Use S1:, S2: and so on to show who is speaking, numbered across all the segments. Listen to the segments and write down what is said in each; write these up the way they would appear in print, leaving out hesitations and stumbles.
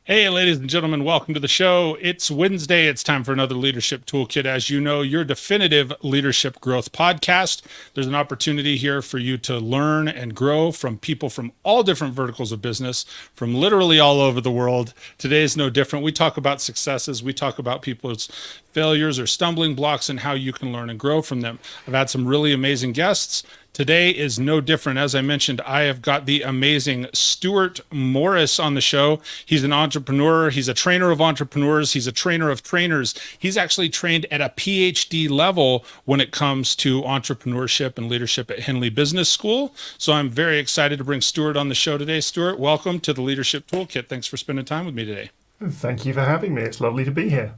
S1: Hey, ladies and gentlemen, welcome to the show. It's Wednesday. It's time for another Leadership Toolkit. As you know, your definitive leadership growth podcast. There's an opportunity here for you to learn and grow from people from all different verticals of business, from literally all over the world. Today is no different. We talk about successes. We talk about people's failures or stumbling blocks and how you can learn and grow from them. I've had some really amazing guests. Today is no different. As I mentioned, I have got the amazing Stuart Morris on the show. He's an entrepreneur. He's a trainer of entrepreneurs. He's a trainer of trainers. He's actually trained at a PhD level when it comes to entrepreneurship and leadership at Henley Business School. So I'm very excited to bring Stuart on the show today. Stuart, welcome to the Leadership Toolkit. Thanks for spending time with me today.
S2: Thank you for having me. It's lovely to be here.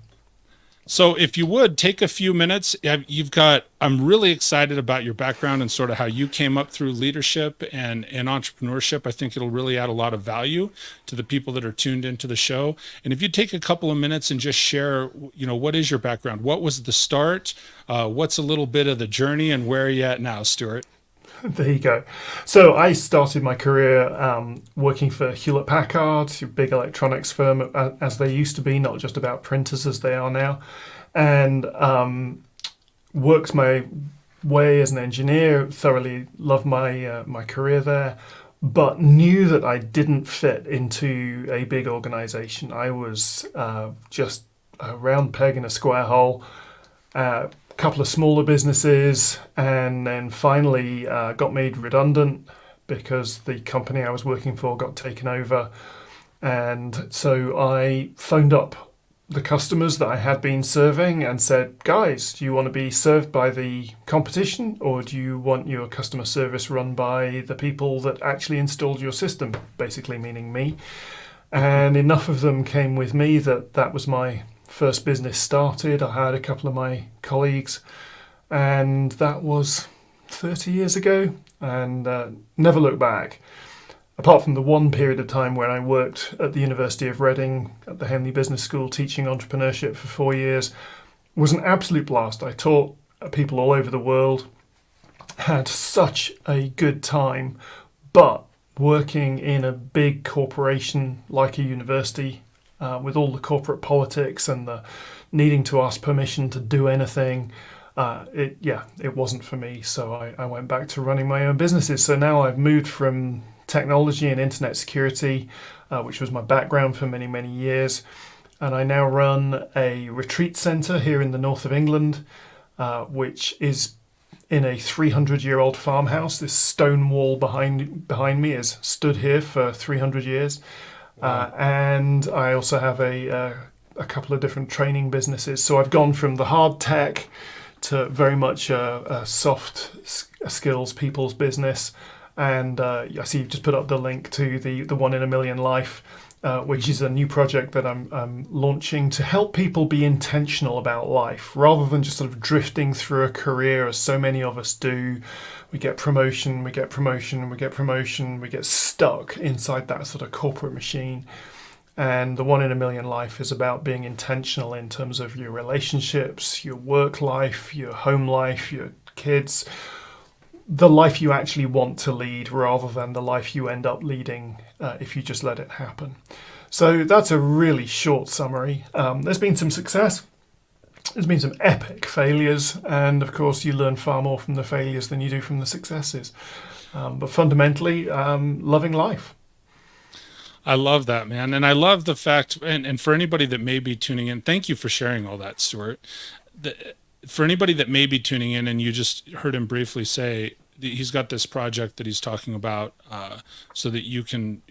S1: So if you would take a few minutes, I'm really excited about your background and sort of how you came up through leadership and entrepreneurship. I think it'll really add a lot of value to the people that are tuned into the show. And if you take a couple of minutes and just share, what is your background? What was the start? What's a little bit of the journey and where are you at now, Stuart?
S2: There you go. So I started my career working for Hewlett Packard, a big electronics firm as they used to be, not just about printers as they are now, and worked my way as an engineer. Thoroughly loved my career there, but knew that I didn't fit into a big organization. I was just a round peg in a square hole. Couple of smaller businesses, and then finally got made redundant because the company I was working for got taken over. And so I phoned up the customers that I had been serving and said, guys, do you want to be served by the competition, or do you want your customer service run by the people that actually installed your system, basically meaning me? And enough of them came with me that was my first business started. I had a couple of my colleagues, and that was 30 years ago, and never looked back. Apart from the one period of time when I worked at the University of Reading at the Henley Business School teaching entrepreneurship for 4 years, it was an absolute blast. I taught people all over the world, had such a good time, but working in a big corporation like a university, with all the corporate politics and the needing to ask permission to do anything, it wasn't for me. So I went back to running my own businesses. So now I've moved from technology and internet security, which was my background for many, many years. And I now run a retreat centre here in the north of England, which is in a 300-year-old farmhouse. This stone wall behind me has stood here for 300 years. And I also have a couple of different training businesses. So I've gone from the hard tech to very much a soft skills people's business. And I see you've just put up the link to the OneInAMillion.life, which is a new project that I'm launching to help people be intentional about life rather than just sort of drifting through a career as so many of us do. We get promotion, we get promotion, we get promotion, we get stuck inside that sort of corporate machine. And the OneInAMillion.life is about being intentional in terms of your relationships, your work life, your home life, your kids, the life you actually want to lead rather than the life you end up leading if you just let it happen. So that's a really short summary. There's been some success. There's been some epic failures, and of course you learn far more from the failures than you do from the successes. But fundamentally, loving life.
S1: I love that, man. And I love the fact, and for anybody that may be tuning in, thank you for sharing all that, Stuart. For anybody that may be tuning in and you just heard him briefly say, he's got this project that he's talking about so that you can,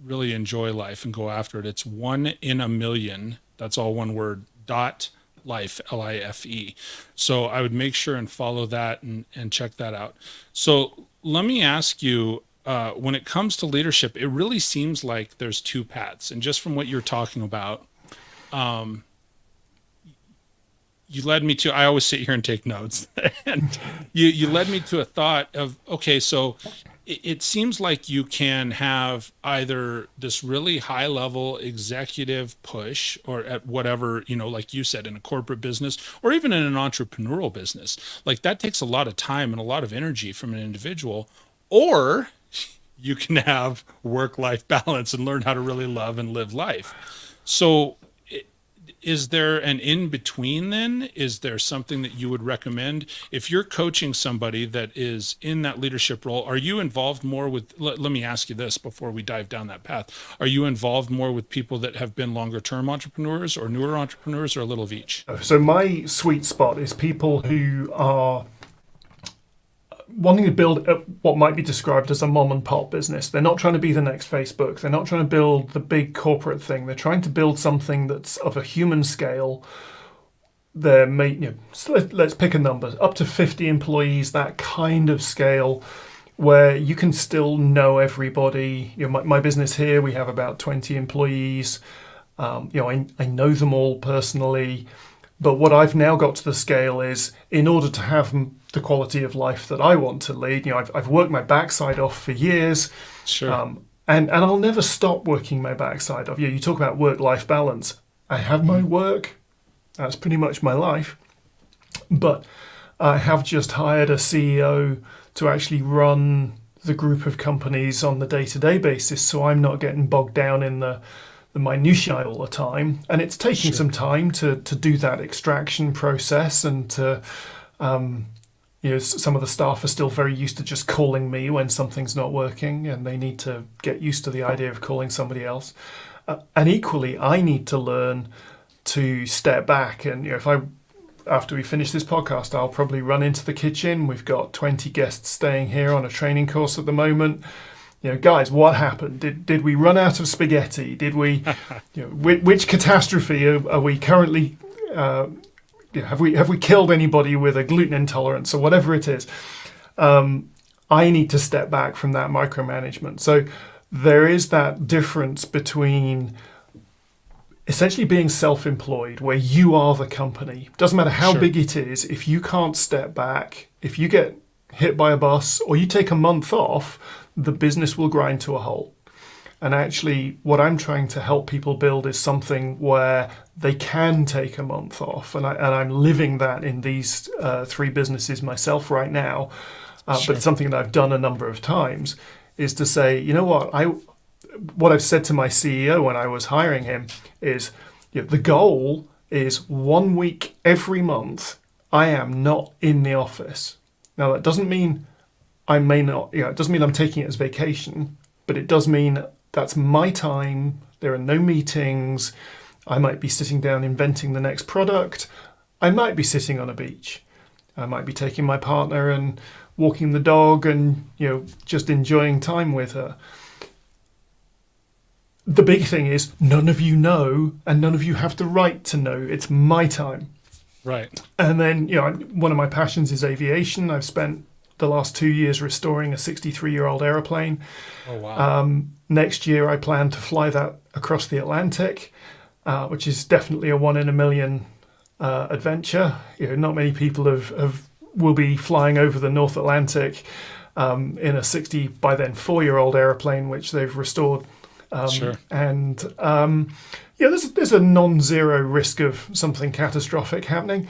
S1: really enjoy life and go after it. It's One in a Million. That's all one word, .life, LIFE. So I would make sure and follow that and check that out. So let me ask you, when it comes to leadership, it really seems like there's two paths. And just from what you're talking about, you led me to, I always sit here and take notes, and you led me to a thought of, okay, so it seems like you can have either this really high level executive push or at whatever, like you said, in a corporate business or even in an entrepreneurial business, like that takes a lot of time and a lot of energy from an individual, or you can have work-life balance and learn how to really love and live life. So is there an in between then? Is there something that you would recommend? If you're coaching somebody that is in that leadership role, are you involved more with, let me ask you this before we dive down that path. Are you involved more with people that have been longer term entrepreneurs or newer entrepreneurs, or a little of each?
S2: So my sweet spot is people who are wanting to build what might be described as a mom and pop business. They're not trying to be the next Facebook. They're not trying to build the big corporate thing. They're trying to build something that's of a human scale. So let's pick a number, up to 50 employees, that kind of scale, where you can still know everybody. My business here, we have about 20 employees. I know them all personally. But what I've now got to the scale is, in order to have the quality of life that I want to lead, I've worked my backside off for years.
S1: Sure.
S2: And I'll never stop working my backside off. You talk about work-life balance. I have my work. That's pretty much my life. But I have just hired a CEO to actually run the group of companies on the day-to-day basis, so I'm not getting bogged down in the minutiae all the time, and it's taking some time to do that extraction process, and to some of the staff are still very used to just calling me when something's not working, and they need to get used to the idea of calling somebody else. And equally, I need to learn to step back, and after we finish this podcast, I'll probably run into the kitchen. We've got 20 guests staying here on a training course at the moment. Guys, what happened? Did we run out of spaghetti? Did we? Which catastrophe are we currently? Have we killed anybody with a gluten intolerance or whatever it is? I need to step back from that micromanagement. So there is that difference between essentially being self-employed, where you are the company. Doesn't matter how big it is. If you can't step back, if you get hit by a bus or you take a month off, the business will grind to a halt. And actually, what I'm trying to help people build is something where they can take a month off. And I'm living that in these 3 businesses myself right now. But it's something that I've done a number of times, is to say, what I've said to my CEO when I was hiring him is, the goal is 1 week every month I am not in the office. Now, that doesn't mean I may not, it doesn't mean I'm taking it as vacation, but it does mean that's my time. There are no meetings. I might be sitting down inventing the next product. I might be sitting on a beach. I might be taking my partner and walking the dog and, just enjoying time with her. The big thing is, none of you know, and none of you have the right to know. It's my time.
S1: Right.
S2: And then, one of my passions is aviation. I've spent the last 2 years restoring a 63-year-old aeroplane.
S1: Oh, wow.
S2: Next year, I plan to fly that across the Atlantic, which is definitely a 1 in a million adventure. Not many people will be flying over the North Atlantic in a 60 by then 4-year-old aeroplane, which they've restored. And there's a non-zero risk of something catastrophic happening.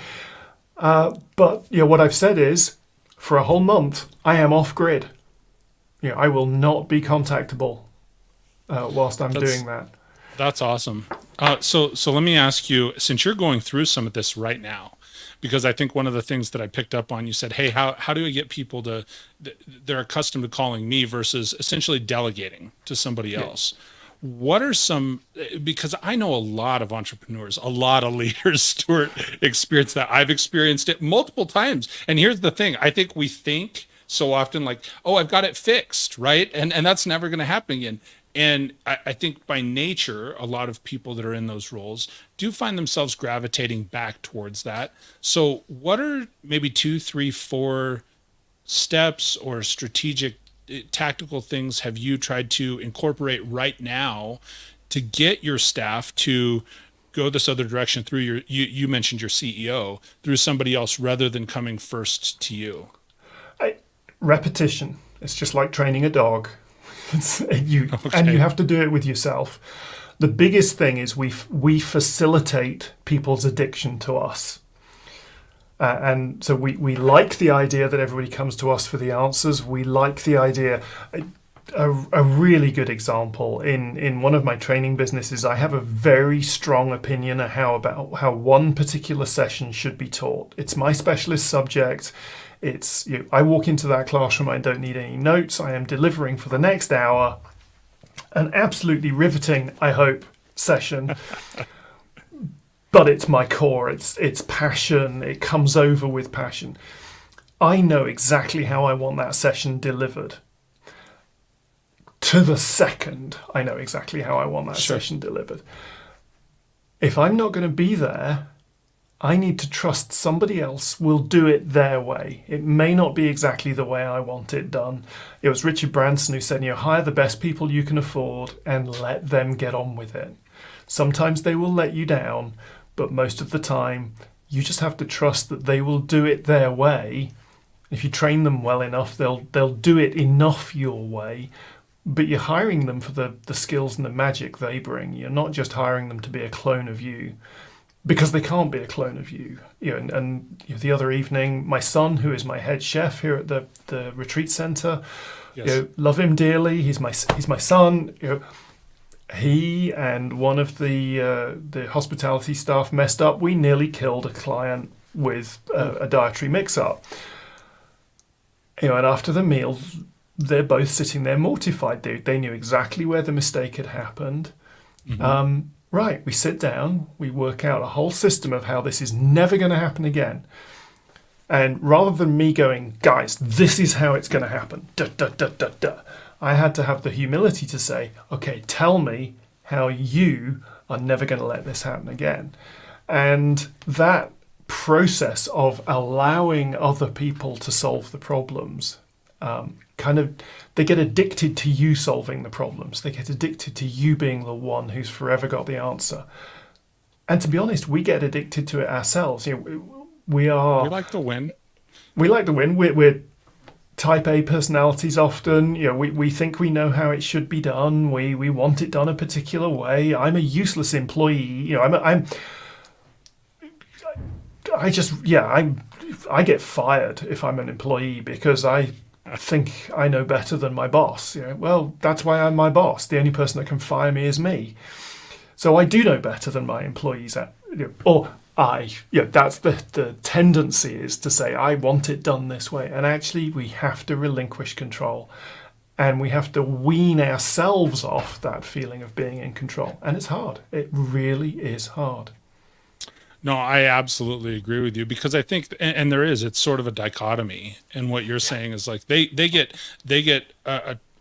S2: But what I've said is, for a whole month, I am off grid. I will not be contactable whilst I'm doing that.
S1: That's awesome. So let me ask you, since you're going through some of this right now, because I think one of the things that I picked up on, you said, hey, how do I get people they're accustomed to calling me versus essentially delegating to somebody else? What are some, because I know a lot of entrepreneurs, a lot of leaders, Stuart, experience that. I've experienced it multiple times. And here's the thing. I think we think so often like, oh, I've got it fixed, right? And that's never going to happen again. And I think by nature, a lot of people that are in those roles do find themselves gravitating back towards that. So what are maybe 2, 3, 4 steps or strategic tactical things have you tried to incorporate right now to get your staff to go this other direction through you mentioned your CEO, through somebody else rather than coming first to you?
S2: Repetition. It's just like training a dog. And you have to do it with yourself. The biggest thing is we facilitate people's addiction to us. And so we like the idea that everybody comes to us for the answers. We like the idea. a really good example in one of my training businesses. I have a very strong opinion of how one particular session should be taught. It's my specialist subject. It's I walk into that classroom, I don't need any notes. I am delivering for the next hour an absolutely riveting, I hope, session. But it's my core. It's passion. It comes over with passion. I know exactly how I want that session delivered. To the second, I know exactly how I want that session delivered. If I'm not going to be there, I need to trust somebody else will do it their way. It may not be exactly the way I want it done. It was Richard Branson who said, hire the best people you can afford and let them get on with it. Sometimes they will let you down, but most of the time, you just have to trust that they will do it their way. If you train them well enough, they'll do it enough your way. But you're hiring them for the skills and the magic they bring. You're not just hiring them to be a clone of you, because they can't be a clone of you. And the other evening, my son, who is my head chef here at the retreat center,
S1: yes.
S2: Love him dearly. He's my son. He and one of the hospitality staff messed up. We nearly killed a client with a dietary mix-up. And after the meal, they're both sitting there mortified. They knew exactly where the mistake had happened. Mm-hmm. Right, we sit down, we work out a whole system of how this is never going to happen again. And rather than me going, guys, this is how it's going to happen, I had to have the humility to say, okay, tell me how you are never going to let this happen again. And that process of allowing other people to solve the problems, they get addicted to you solving the problems. They get addicted to you being the one who's forever got the answer. And to be honest, we get addicted to it ourselves. We
S1: like to win.
S2: We like to win. We're type A personalities often. We think we know how it should be done. We want it done a particular way. I'm a useless employee. I get fired if I'm an employee because I think I know better than my boss. Well, that's why I'm my boss. The only person that can fire me is me. So I do know better than my employees. That's the tendency is to say, I want it done this way. And actually, we have to relinquish control. And we have to wean ourselves off that feeling of being in control. And it's hard. It really is hard.
S1: No, I absolutely agree with you because I think, and it's sort of a dichotomy. And what you're saying is like they get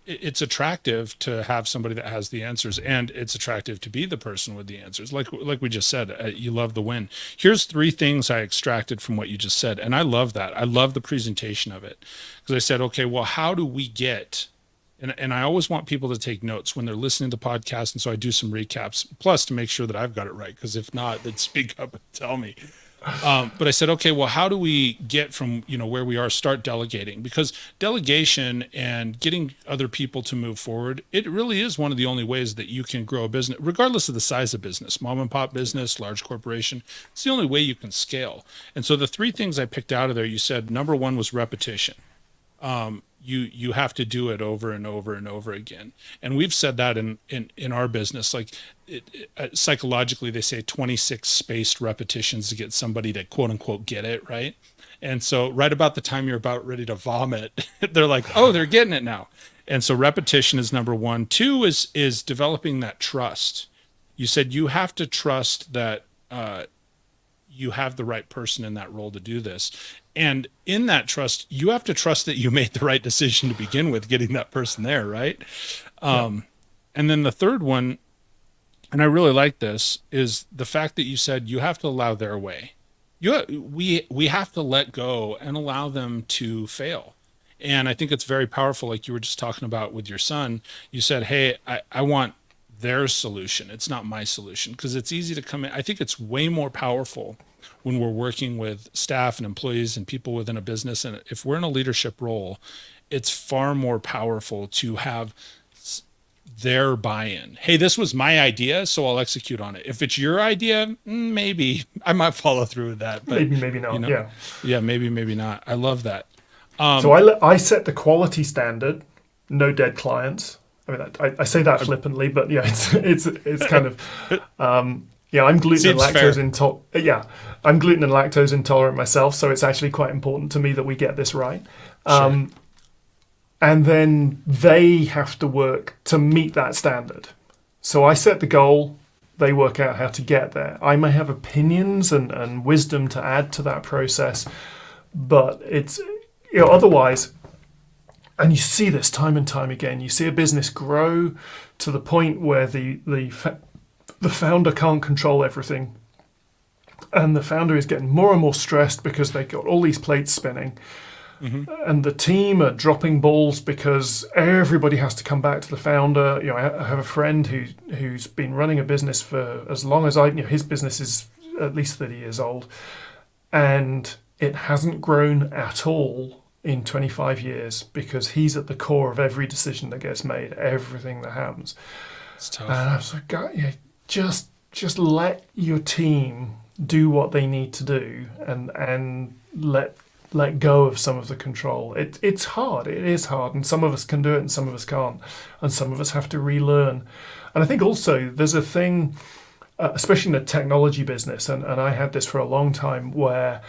S1: it's attractive to have somebody that has the answers, and it's attractive to be the person with the answers. Like we just said, you love the win. Here's 3 things I extracted from what you just said, and I love that. I love the presentation of it because I said, okay, well, how do we get? And I always want people to take notes when they're listening to the podcast. And so I do some recaps, plus to make sure that I've got it right. Because if not, then speak up and tell me. But I said, okay, well, how do we get from, where we are, start delegating? Because delegation and getting other people to move forward, it really is one of the only ways that you can grow a business, regardless of the size of business, mom and pop business, large corporation. It's the only way you can scale. And so the 3 things I picked out of there, you said, number 1 was repetition. You have to do it over and over and over again. And we've said that in our business, like psychologically, they say 26 spaced repetitions to get somebody to quote unquote get it, right? And so right about the time you're about ready to vomit, they're like, oh, they're getting it now. And so repetition is number 1. 2 is developing that trust. You said you have to trust that you have the right person in that role to do this. And in that trust, you have to trust that you made the right decision to begin with, getting that person there, right? And then the third one, and I really like this, is the fact that you said you have to allow their way. We have to let go and allow them to fail. And I think it's very powerful, like you were just talking about with your son. You said, hey, I want their solution. It's not my solution, because it's easy to come in. I think it's way more powerful when we're working with staff and employees and people within a business. And if we're in a leadership role, it's far more powerful to have their buy-in. Hey, this was my idea, so I'll execute on it. If it's your idea, maybe I might follow through with that. But
S2: maybe not. Yeah,
S1: maybe not. I love that.
S2: So I set the quality standard. no dead clients. I mean, I say that flippantly, but yeah, it's kind of I'm gluten and
S1: Seems
S2: lactose
S1: fair.
S2: intolerant. Yeah, I'm gluten and lactose intolerant myself, so it's actually quite important to me that we get this right.
S1: Sure.
S2: And then they have to work to meet that standard. So I set the goal, they work out how to get there. I may have opinions and wisdom to add to that process, but it's, otherwise, and you see this time and time again, you see a business grow to the point where the founder can't control everything. And the founder is getting more and more stressed because they've got all these plates spinning. And the team are dropping balls because everybody has to come back to the founder. I have a friend who's been running a business for as long as his business is at least 30 years old, and it hasn't grown at all in 25 years because he's at the core of every decision that gets made, everything that happens.
S1: It's tough.
S2: And I was like, God, just let your team do what they need to do, and let go of some of the control. It's hard. It is hard, and some of us can do it, and some of us can't, and some of us have to relearn. And I think also there's a thing, especially in the technology business, and I had this for a long time, where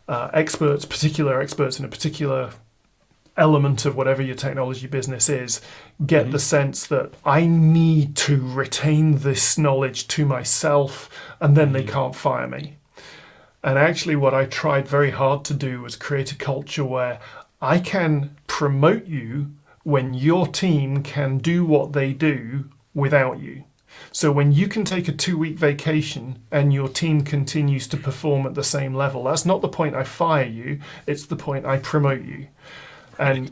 S2: particular experts in a particular element of whatever your technology business is, get the sense that I need to retain this knowledge to myself, and then they can't fire me. And actually what I tried very hard to do was create a culture where I can promote you when your team can do what they do without you. So when you can take a 2-week vacation and your team continues to perform at the same level, that's not the point I fire you, it's the point I promote you. And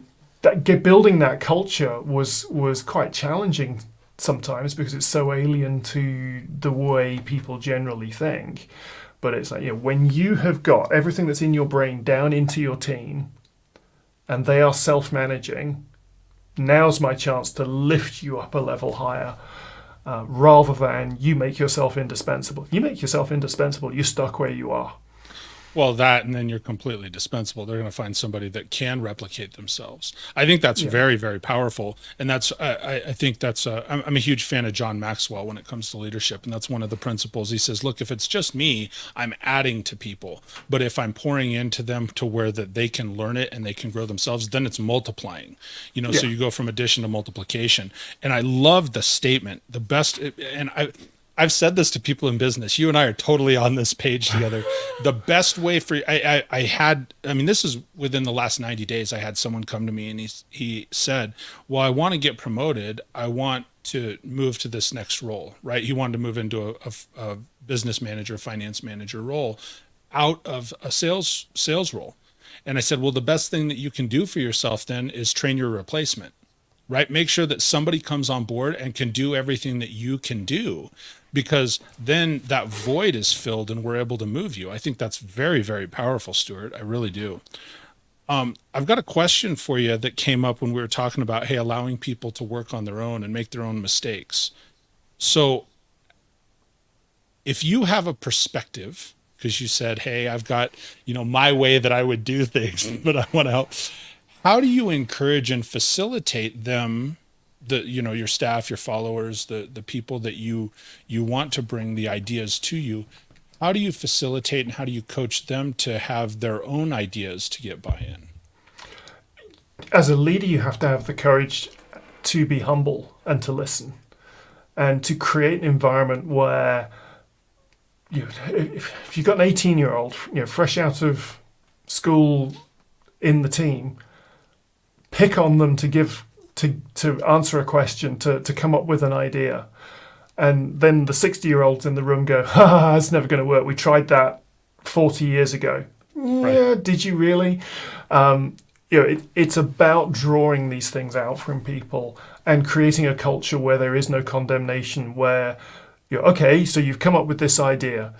S2: building that culture was quite challenging sometimes because it's so alien to the way people generally think. But it's like, when you have got everything that's in your brain down into your team and they are self-managing, now's my chance to lift you up a level higher, rather than you make yourself indispensable. You make yourself indispensable, you're stuck where you are.
S1: Well, that, and then you're completely dispensable. They're going to find somebody that can replicate themselves. I think that's very, very powerful. And that's, I think that's, I'm a huge fan of John Maxwell when it comes to leadership. And that's one of the principles. He says, look, if it's just me, I'm adding to people. But if I'm pouring into them to where that they can learn it and they can grow themselves, then it's multiplying, so you go from addition to multiplication. And I love the statement, the best, and I've said this to people in business. You and I are totally on this page together. The best way for this is within the last 90 days. I had someone come to me and he said, well, I want to get promoted. I want to move to this next role, right? He wanted to move into a business manager, finance manager role out of a sales role. And I said, well, the best thing that you can do for yourself then is train your replacement, right? Make sure that somebody comes on board and can do everything that you can do, because then that void is filled and we're able to move you. I think that's very, very powerful, Stuart. I really do. I've got a question for you that came up when we were talking about, allowing people to work on their own and make their own mistakes. So if you have a perspective, because you said, hey, I've got, my way that I would do things, but I want to help. How do you encourage and facilitate them, your staff, your followers, the people that you want to bring the ideas to you? How do you facilitate and how do you coach them to have their own ideas to get buy-in?
S2: As a leader, you have to have the courage to be humble and to listen, and to create an environment where if you've got an 18-year-old, fresh out of school in the team, pick on them to answer a question, to come up with an idea. And then the 60-year-olds in the room go, it's never going to work. We tried that 40 years ago. Right. Yeah, did you really? It's about drawing these things out from people and creating a culture where there is no condemnation, where, okay, so you've come up with this idea.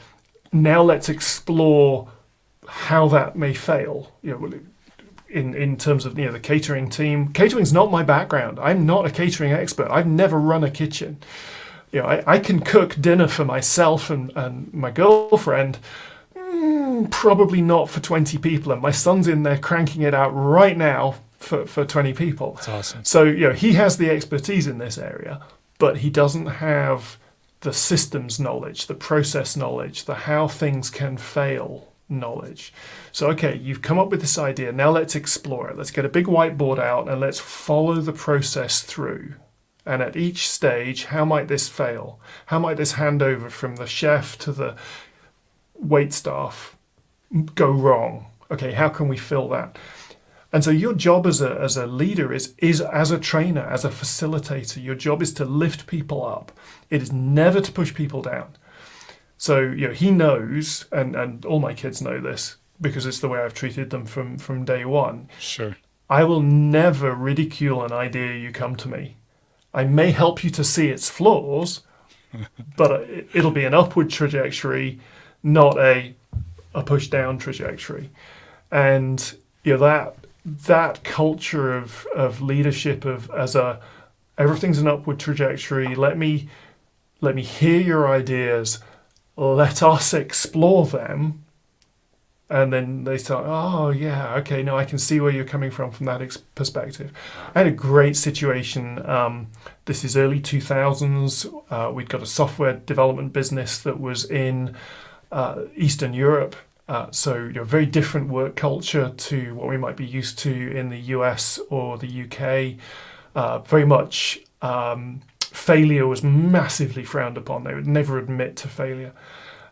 S2: Now let's explore how that may fail. In terms of the catering team. Catering's not my background. I'm not a catering expert. I've never run a kitchen. I can cook dinner for myself and my girlfriend, probably not for 20 people. And my son's in there cranking it out right now for 20 people.
S1: That's awesome.
S2: So, he has the expertise in this area, but he doesn't have the systems knowledge, the process knowledge, the how things can fail knowledge. So, okay, you've come up with this idea. Now let's explore it. Let's get a big whiteboard out and let's follow the process through. And at each stage, how might this fail? How might this handover from the chef to the wait staff go wrong? Okay, how can we fill that? And so your job as a leader is as a trainer, as a facilitator, your job is to lift people up. It is never to push people down. So, he knows, and all my kids know this because it's the way I've treated them from day one.
S1: Sure.
S2: I will never ridicule an idea you come to me. I may help you to see its flaws, but it'll be an upward trajectory, not a push down trajectory. And that culture of leadership everything's an upward trajectory. Let me hear your ideas. Let us explore them. And then they start, oh, yeah, okay, no, I can see where you're coming from that perspective. I had a great situation. This is early 2000s. We'd got a software development business that was in Eastern Europe. So, very different work culture to what we might be used to in the US or the UK. Very much failure was massively frowned upon. They would never admit to failure.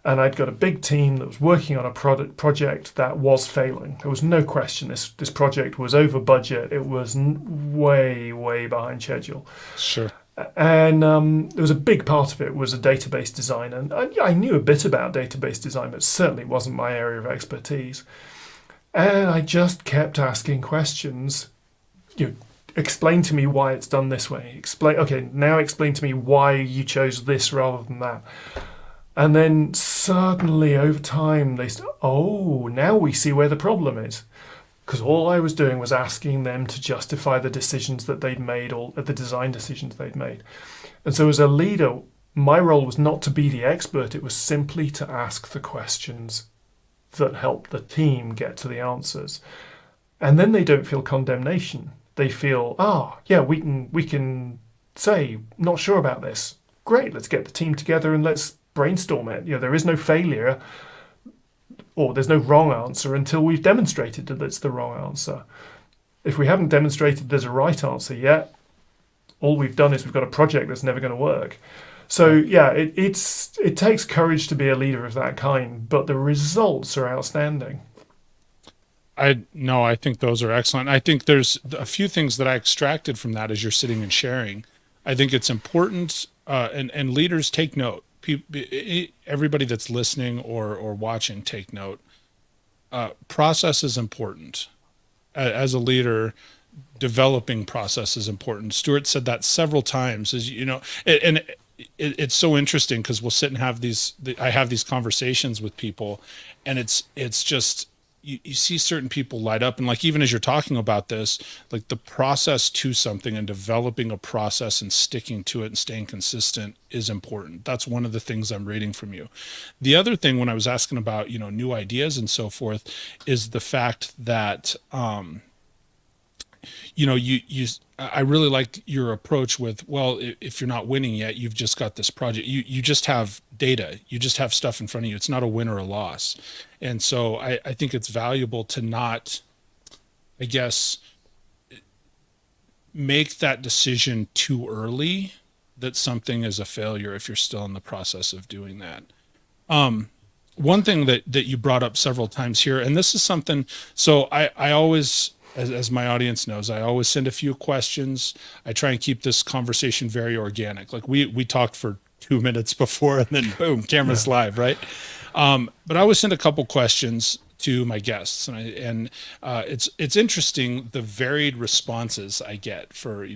S2: And I'd got a big team that was working on a project that was failing. There was no question. This project was over budget. It was way, way behind schedule.
S1: Sure.
S2: And there was a big part of it was a database design. And I knew a bit about database design, but certainly wasn't my area of expertise. And I just kept asking questions. Explain to me why it's done this way. Now explain to me why you chose this rather than that. And then suddenly over time, they said, oh, now we see where the problem is. Because all I was doing was asking them to justify the decisions that they'd made, or the design decisions they'd made. And so as a leader, my role was not to be the expert. It was simply to ask the questions that help the team get to the answers. And then they don't feel condemnation. They feel, we can say, not sure about this. Great, let's get the team together and let's brainstorm it. There is no failure or there's no wrong answer until we've demonstrated that it's the wrong answer. If we haven't demonstrated there's a right answer yet, all we've done is we've got a project that's never going to work. So it takes courage to be a leader of that kind, but the results are outstanding.
S1: I think those are excellent. I think there's a few things that I extracted from that as you're sitting and sharing. I think it's important, and leaders take note. Everybody that's listening or watching, take note. Process is important. As a leader, developing process is important. Stuart said that several times. It's so interesting because we'll sit and I have these conversations with people, and it's just. You see certain people light up, and like even as you're talking about this, like the process to something and developing a process and sticking to it and staying consistent is important. That's one of the things I'm reading from you. The other thing when I was asking about, new ideas and so forth is the fact that, I really liked your approach with, well, if you're not winning yet, you've just got this project. You just have data. You just have stuff in front of you. It's not a win or a loss. And so I think it's valuable to not, I guess, make that decision too early that something is a failure if you're still in the process of doing that. One thing that you brought up several times here, and this is something, so I always, as my audience knows, I always send a few questions. I try and keep this conversation very organic. Like we talked for 2 minutes before and then boom, camera's live, right? But I always send a couple questions to my guests, and it's interesting the varied responses I get for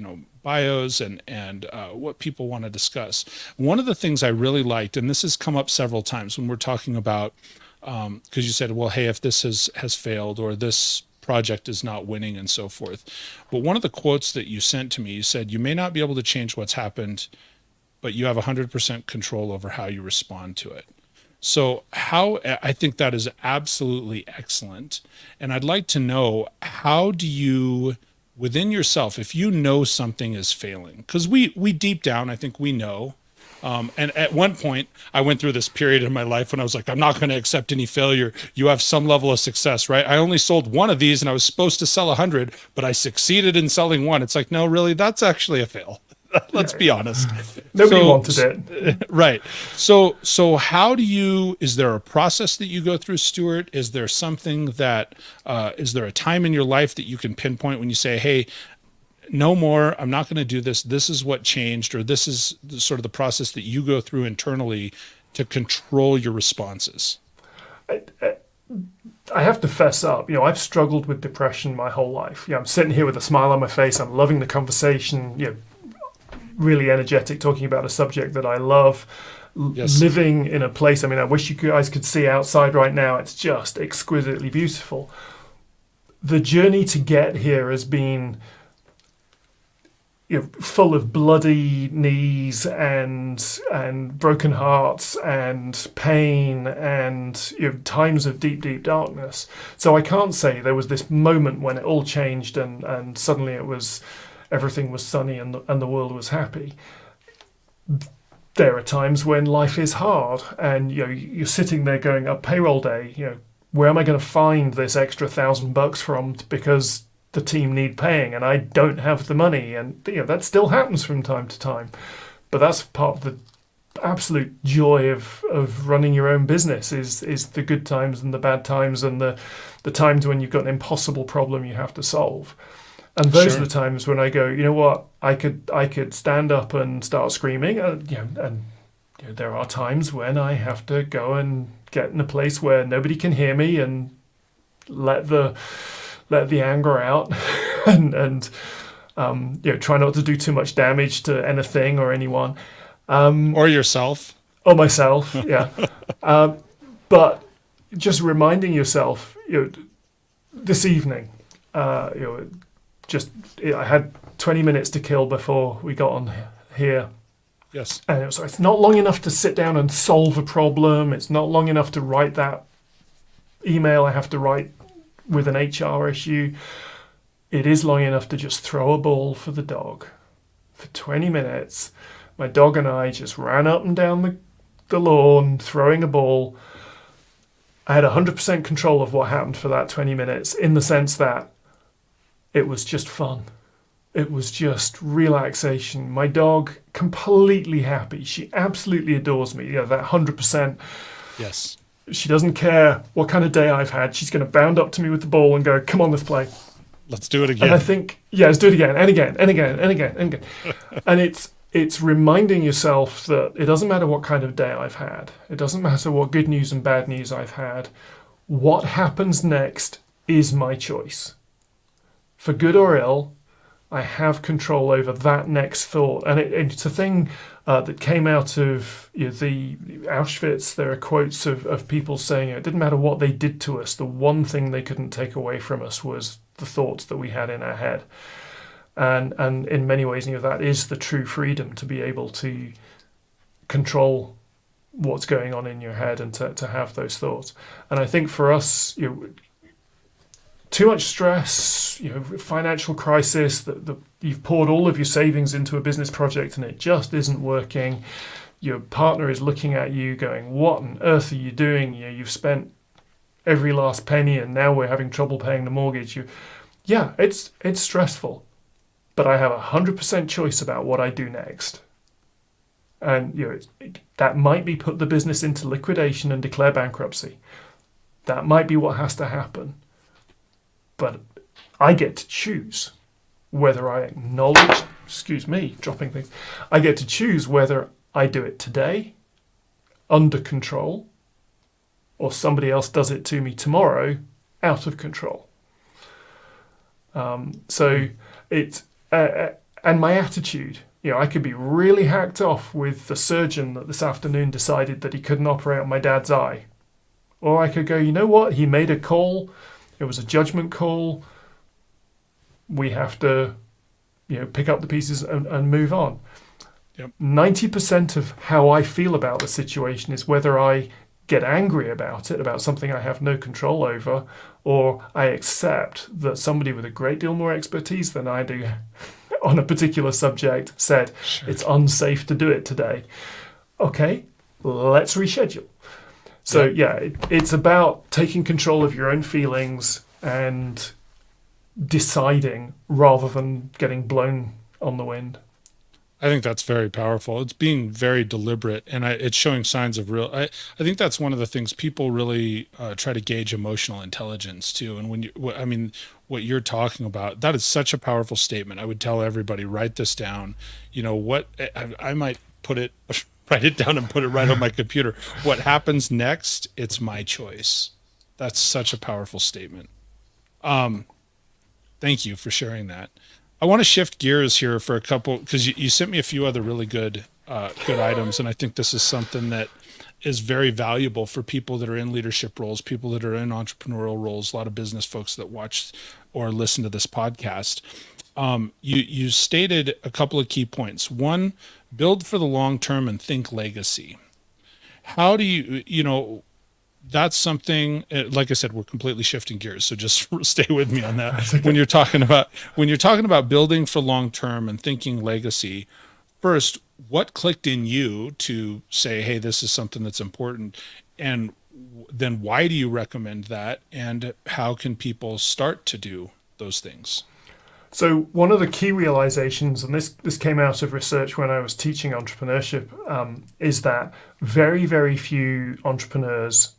S1: bios and what people want to discuss. One of the things I really liked, and this has come up several times when we're talking about, because you said, well, hey, if this has failed or this project is not winning and so forth. But one of the quotes that you sent to me, you said, you may not be able to change what's happened, but you have 100% control over how you respond to it. So I think that is absolutely excellent. And I'd like to know, how do you within yourself, if you know something is failing, because we deep down, I think we know. And at one point, I went through this period in my life when I was like, I'm not going to accept any failure. You have some level of success, right? I only sold one of these and I was supposed to sell 100, but I succeeded in selling one. It's like, no, really, that's actually a fail. Let's be honest.
S2: Nobody wanted it.
S1: Right. So how do you, is there a process that you go through, Stuart? Is there something that, is there a time in your life that you can pinpoint when you say, hey, no more, I'm not going to do this. This is what changed, or this is sort of the process that you go through internally to control your responses?
S2: I have to fess up. I've struggled with depression my whole life. I'm sitting here with a smile on my face. I'm loving the conversation, really energetic, talking about a subject that I love.
S1: Yes.
S2: Living in a place, I wish you guys could see outside right now. It's just exquisitely beautiful. The journey to get here has been full of bloody knees and broken hearts and pain and times of deep darkness. So I can't say there was this moment when it all changed and suddenly everything was sunny and the world was happy. There are times when life is hard and you're sitting there going, up payroll day, where am I going to find this extra $1,000 from, because the team need paying and I don't have the money, and that still happens from time to time. But that's part of the absolute joy of running your own business is the good times and the bad times and the times when you've got an impossible problem you have to solve. And those are the times when I go, you know what, I could stand up and start screaming, and there are times when I have to go and get in a place where nobody can hear me and let the anger out and try not to do too much damage to anything or anyone.
S1: Or yourself.
S2: Or myself, yeah. But just reminding yourself, this evening, I had 20 minutes to kill before we got on here.
S1: Yes.
S2: And it's not long enough to sit down and solve a problem. It's not long enough to write that email I have to write with an HR issue. It is long enough to just throw a ball for the dog. For 20 minutes, my dog and I just ran up and down the lawn, throwing a ball. I had 100% control of what happened for that 20 minutes, in the sense that it was just fun. It was just relaxation. My dog completely happy. She absolutely adores me. That 100%.
S1: Yes.
S2: She doesn't care what kind of day I've had. She's going to bound up to me with the ball and go, come on, let's play.
S1: Let's do it again.
S2: And I think, let's do it again and again and again and again and again. And it's reminding yourself that it doesn't matter what kind of day I've had. It doesn't matter what good news and bad news I've had. What happens next is my choice. For good or ill, I have control over that next thought. And it's a thing that came out of the Auschwitz. There are quotes of people saying it didn't matter what they did to us. The one thing they couldn't take away from us was the thoughts that we had in our head. And in many ways, that is the true freedom, to be able to control what's going on in your head and to have those thoughts. And I think for us, too much stress, financial crisis, that you've poured all of your savings into a business project and it just isn't working. Your partner is looking at you going, what on earth are you doing? You've spent every last penny and now we're having trouble paying the mortgage. It's stressful, but I have 100% choice about what I do next. And that might be put the business into liquidation and declare bankruptcy. That might be what has to happen. But I get to choose whether I acknowledge, dropping things. I get to choose whether I do it today, under control, or somebody else does it to me tomorrow, out of control. So it's, and my attitude, I could be really hacked off with the surgeon that this afternoon decided that he couldn't operate on my dad's eye. Or I could go, you know what, he made a call. It was a judgment call. We have to, pick up the pieces and move on. Yep. 90% of how I feel about the situation is whether I get angry about it, about something I have no control over, or I accept that somebody with a great deal more expertise than I do on a particular subject said, it's unsafe to do it today. Okay, let's reschedule. So it's about taking control of your own feelings and deciding rather than getting blown on the wind.
S1: I think that's very powerful. It's being very deliberate, and it's showing signs of real. I think that's one of the things people really try to gauge emotional intelligence too. And what you're talking about, that is such a powerful statement. I would tell everybody, write this down. I might write it down and put it right on my computer. What happens next? It's my choice. That's such a powerful statement. Thank you for sharing that. I want to shift gears here for a couple, because you sent me a few other really good items, and I think this is something that is very valuable for people that are in leadership roles, people that are in entrepreneurial roles, a lot of business folks that watch or listen to this podcast. You stated a couple of key points. One, build for the long term and think legacy. How do you that's something, like I said, we're completely shifting gears. So just stay with me on that. Okay. When you're talking about building for long-term and thinking legacy, first, what clicked in you to say, hey, this is something that's important? And then why do you recommend that? And how can people start to do those things?
S2: So one of the key realizations, and this came out of research when I was teaching entrepreneurship, is that very, very few entrepreneurs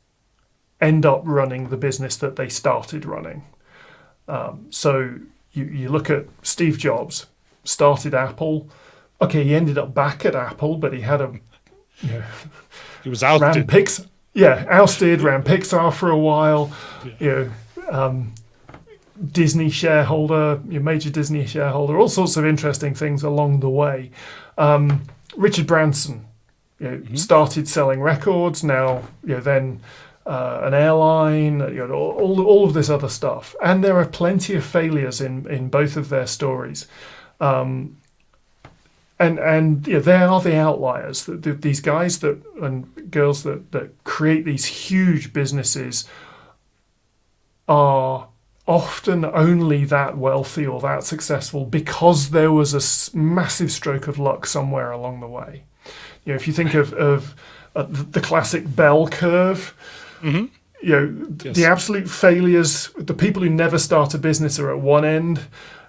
S2: end up running the business that they started running. So you look at Steve Jobs, started Apple. Okay, he ended up back at Apple, but he had
S1: he was ousted.
S2: Ousted, ran Pixar for a while. Yeah. Disney shareholder, your major Disney shareholder, all sorts of interesting things along the way. Richard Branson, started selling records. Now, then. An airline, all of this other stuff, and there are plenty of failures in both of their stories, and they are the outliers. These guys and girls that create these huge businesses are often only that wealthy or that successful because there was a massive stroke of luck somewhere along the way. If you think of the classic bell curve. Mm-hmm. Yes. The absolute failures, the people who never start a business are at one end,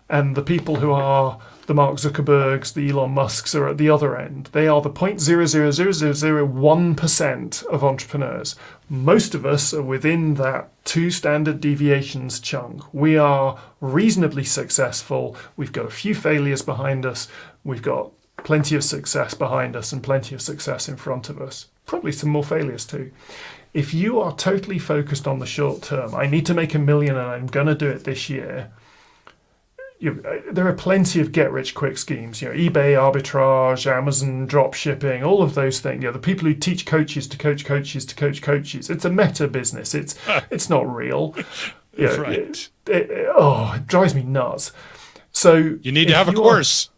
S2: and the people who are the Mark Zuckerbergs, the Elon Musks are at the other end. They are the 0.00001% of entrepreneurs. Most of us are within that 2 standard deviations chunk. We are reasonably successful. We've got a few failures behind us. We've got plenty of success behind us and plenty of success in front of us. Probably some more failures too. If you are totally focused on the short term, I need to make $1 million and I'm going to do it this year. There are plenty of get-rich-quick schemes. eBay arbitrage, Amazon drop shipping, all of those things. The people who teach coaches to coach coaches to coach coaches. It's a meta business. It's not real.
S1: Right.
S2: It drives me nuts. So
S1: you need to have a course.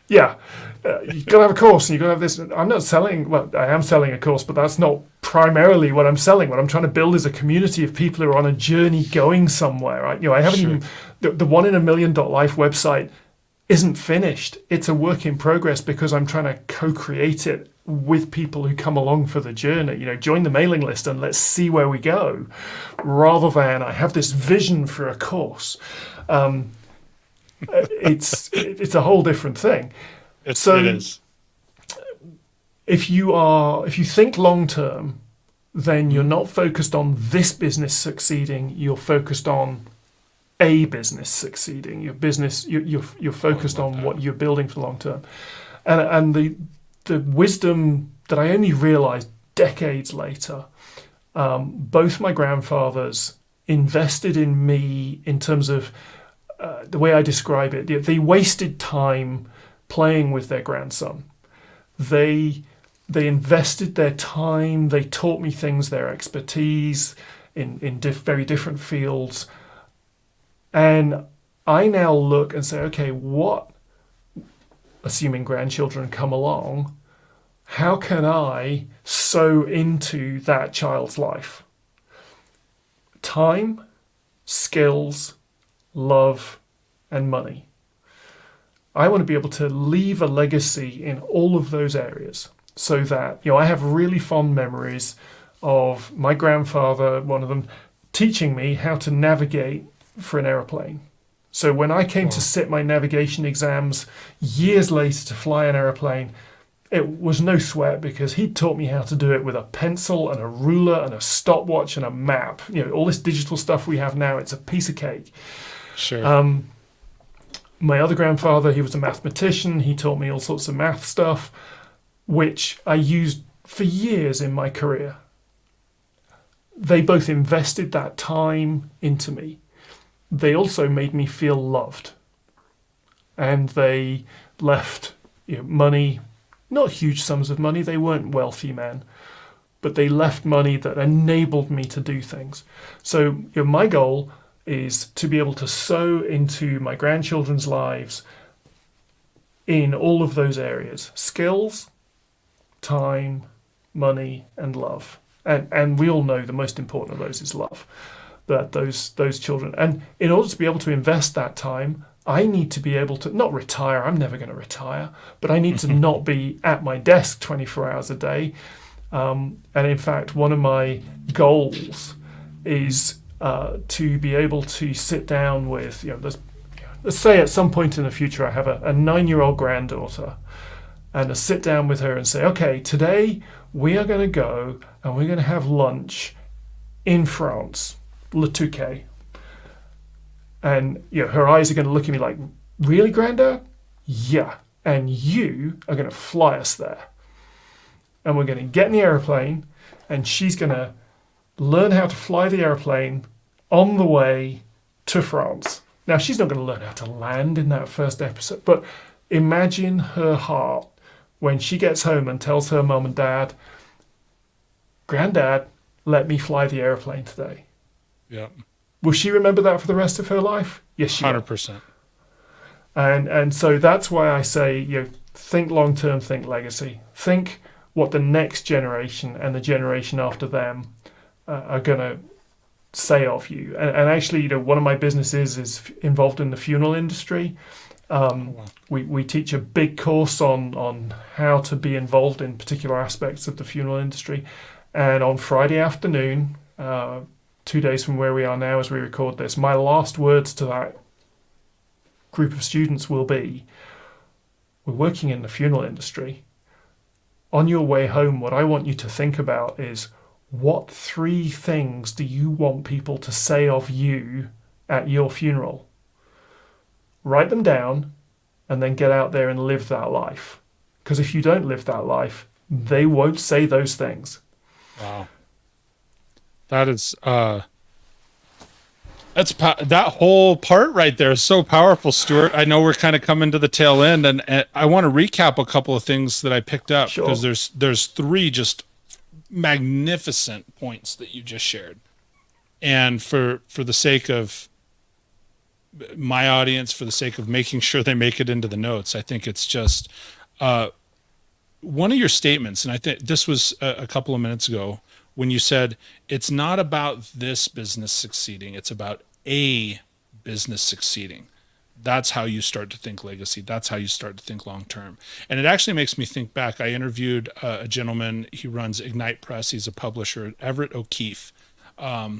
S2: You've got to have a course, and you've got to have this. I'm not selling, I am selling a course, but that's not primarily what I'm selling. What I'm trying to build is a community of people who are on a journey going somewhere. Right? I haven't even, the OneInAMillion.life website isn't finished. It's a work in progress because I'm trying to co-create it with people who come along for the journey. Join the mailing list and let's see where we go, rather than I have this vision for a course. It's a whole different thing.
S1: It is.
S2: If you think long term, then you're not focused on this business succeeding. You're focused on a business succeeding. You're focused on what you're building for long term, and the wisdom that I only realized decades later. Both my grandfathers invested in me in terms of the way I describe it. They wasted time playing with their grandson. They invested their time. They taught me things, their expertise in very different fields. And I now look and say, okay, assuming grandchildren come along, how can I sow into that child's life. Time, skills, love, and money. I want to be able to leave a legacy in all of those areas so that, I have really fond memories of my grandfather, one of them, teaching me how to navigate for an aeroplane. So when I came to sit my navigation exams years later to fly an aeroplane, it was no sweat because he taught me how to do it with a pencil and a ruler and a stopwatch and a map. All this digital stuff we have now, it's a piece of cake.
S1: Sure.
S2: My other grandfather, he was a mathematician. He taught me all sorts of math stuff, which I used for years in my career. They both invested that time into me. They also made me feel loved. And they left money, not huge sums of money. They weren't wealthy men, but they left money that enabled me to do things. So my goal is to be able to sow into my grandchildren's lives in all of those areas: skills, time, money, and love. And we all know the most important of those is love, that those children. And in order to be able to invest that time, I need to be able to not retire. I'm never going to retire, but I need to not be at my desk 24 hours a day. And in fact, one of my goals is to be able to sit down with, let's say at some point in the future, I have a 9-year-old granddaughter, and to sit down with her and say, okay, today we are going to go and we're going to have lunch in France, Le Touquet. And her eyes are going to look at me like, really, Grandad? Yeah. And you are going to fly us there. And we're going to get in the airplane, and she's going to learn how to fly the airplane on the way to France. Now, she's not going to learn how to land in that first episode, but imagine her heart when she gets home and tells her mum and dad, Grandad, let me fly the airplane today.
S1: Yeah.
S2: Will she remember that for the rest of her life? Yes, she will.
S1: 100%.
S2: And so that's why I say, think long-term, think legacy. Think what the next generation and the generation after them are going to say of you. And actually, one of my businesses is involved in the funeral industry. We teach a big course on how to be involved in particular aspects of the funeral industry. And on Friday afternoon, 2 days from where we are now as we record this, my last words to that group of students will be, we're working in the funeral industry. On your way home, what I want you to think about is, what 3 things do you want people to say of you at your funeral? Write them down and then get out there and live that life. Because if you don't live that life, they won't say those things.
S1: Wow. That is, that whole part right there is so powerful, Stuart. I know we're kind of coming to the tail end, and I want to recap a couple of things that I picked up, because there's 3 just magnificent points that you just shared. And for the sake of my audience, for the sake of making sure they make it into the notes, I think it's just one of your statements, and I think this was a couple of minutes ago, when you said, it's not about this business succeeding, it's about a business succeeding. That's how you start to think legacy. That's how you start to think long-term. And it actually makes me think back. I interviewed a gentleman. He runs Ignite Press. He's a publisher, Everett O'Keefe. I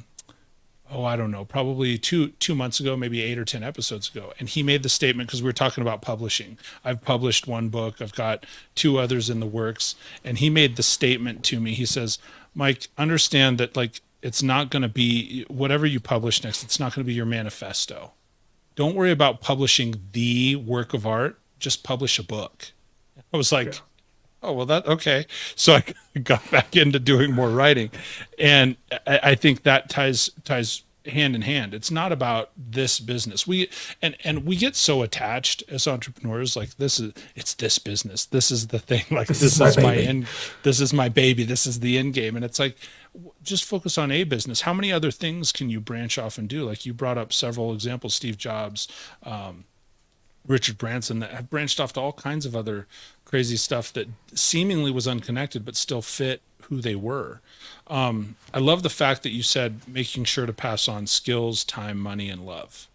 S1: don't know, probably two months ago, maybe 8 or 10 episodes ago. And he made the statement, because we were talking about publishing. I've published 1 book. I've got 2 others in the works. And he made the statement to me. He says, Mike, understand that it's not going to be whatever you publish next. It's not going to be your manifesto. Don't worry about publishing the work of art. Just publish a book. I was like, oh, well, okay. So I got back into doing more writing. And I think that ties hand in hand. It's not about this business. We get so attached as entrepreneurs, like it's this business. This is the thing. Like this is my end. This is my baby. This is the end game. And it's like, just focus on a business. How many other things can you branch off and do? Like you brought up several examples, Steve Jobs, Richard Branson that have branched off to all kinds of other crazy stuff that seemingly was unconnected, but still fit who they were. I love the fact that you said making sure to pass on skills, time, money, and love.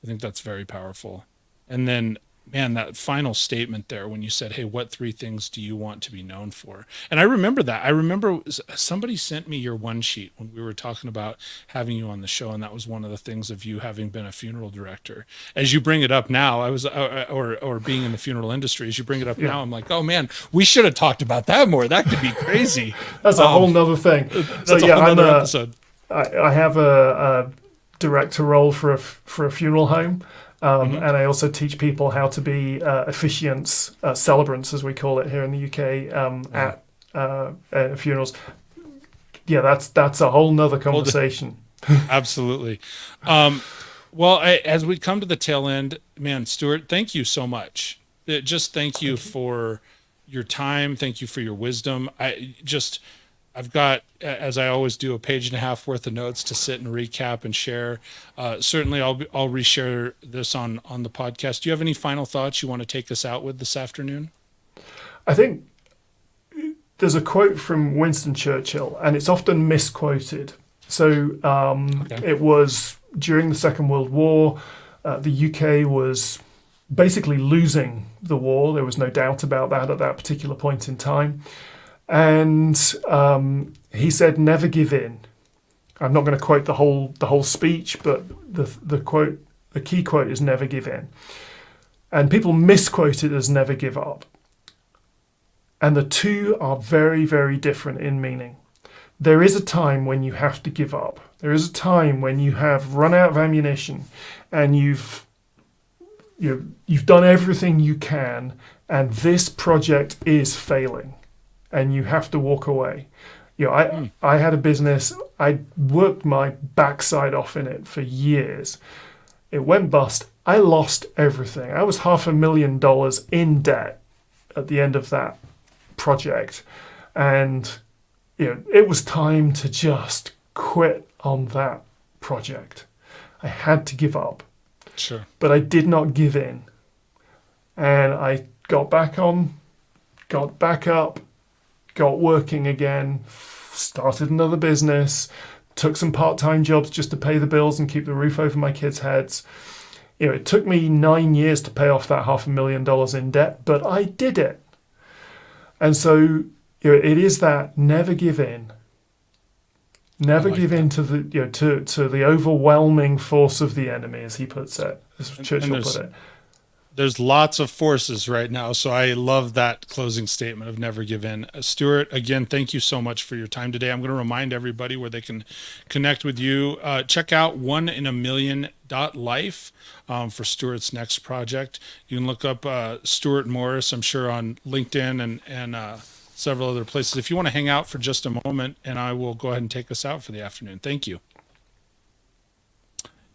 S1: I think that's very powerful. And then, man, that final statement there when you said, hey, what 3 things do you want to be known for? And I remember that. I remember somebody sent me your one sheet when we were talking about having you on the show. And that was one of the things of you having been a funeral director. As you bring it up now, or being in the funeral industry, as you bring it up now, I'm like, oh man, we should have talked about that more. That could be crazy.
S2: That's a whole nother thing.
S1: That's a whole nother episode.
S2: I have a director role for a funeral home. And I also teach people how to be officiants, celebrants, as we call it here in the UK, at funerals. Yeah, that's a whole nother conversation.
S1: Absolutely. As we come to the tail end, man, Stuart, thank you so much. Just thank you for your time. Thank you for your wisdom. I've got, as I always do, a 1.5 pages worth of notes to sit and recap and share. Certainly, I'll reshare this on the podcast. Do you have any final thoughts you want to take us out with this afternoon?
S2: I think there's a quote from Winston Churchill, and it's often misquoted. So It was during the Second World War. The UK was basically losing the war. There was no doubt about that at that particular point in time. And he said, "Never give in." I'm not going to quote the whole speech, but the key quote is "Never give in," and people misquote it as "Never give up." And the two are very, very different in meaning. There is a time when you have to give up. There is a time when you have run out of ammunition, and you've done everything you can, and this project is failing. And you have to walk away. I had a business. I worked my backside off in it for years. It went bust. I lost everything. I was $500,000 in debt at the end of that project, and it was time to just quit on that project. I had to give up.
S1: Sure.
S2: But I did not give in, and I got back up. Got working again, started another business, took some part-time jobs just to pay the bills and keep the roof over my kids' heads. It took me 9 years to pay off that $500,000 in debt, but I did it. And so it is that never give in. Never give in to the to the overwhelming force of the enemy, as he puts it, as Churchill put it.
S1: There's lots of forces right now. So I love that closing statement of never give in. Stuart, again, thank you so much for your time today. I'm going to remind everybody where they can connect with you. Check out OneInAMillion.life for Stuart's next project. You can look up Stuart Morris, I'm sure, on LinkedIn and several other places. If you want to hang out for just a moment, and I will go ahead and take us out for the afternoon. Thank you.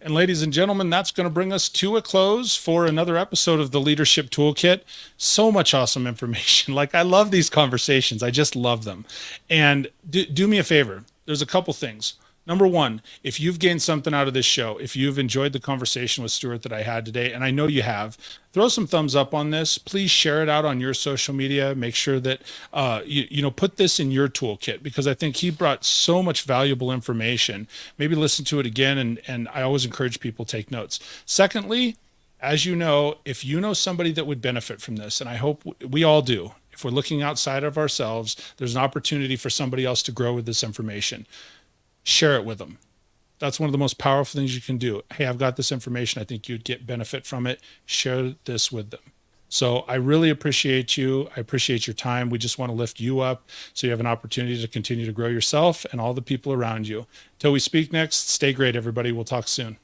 S1: And ladies and gentlemen, that's going to bring us to a close for another episode of the Leadership Toolkit. So much awesome information. Like, I love these conversations. I just love them. And do me a favor. There's a couple things. Number one, if you've gained something out of this show, if you've enjoyed the conversation with Stuart that I had today, and I know you have, throw some thumbs up on this. Please share it out on your social media. Make sure that you put this in your toolkit, because I think he brought so much valuable information. Maybe listen to it again, and I always encourage people to take notes. Secondly, as you know, if you know somebody that would benefit from this, and I hope we all do, if we're looking outside of ourselves, there's an opportunity for somebody else to grow with this information. Share it with them. That's one of the most powerful things you can do. Hey, I've got this information. I think you'd get benefit from it. Share this with them. So I really appreciate you. I appreciate your time. We just want to lift you up so you have an opportunity to continue to grow yourself and all the people around you. Till we speak next, stay great, everybody. We'll talk soon.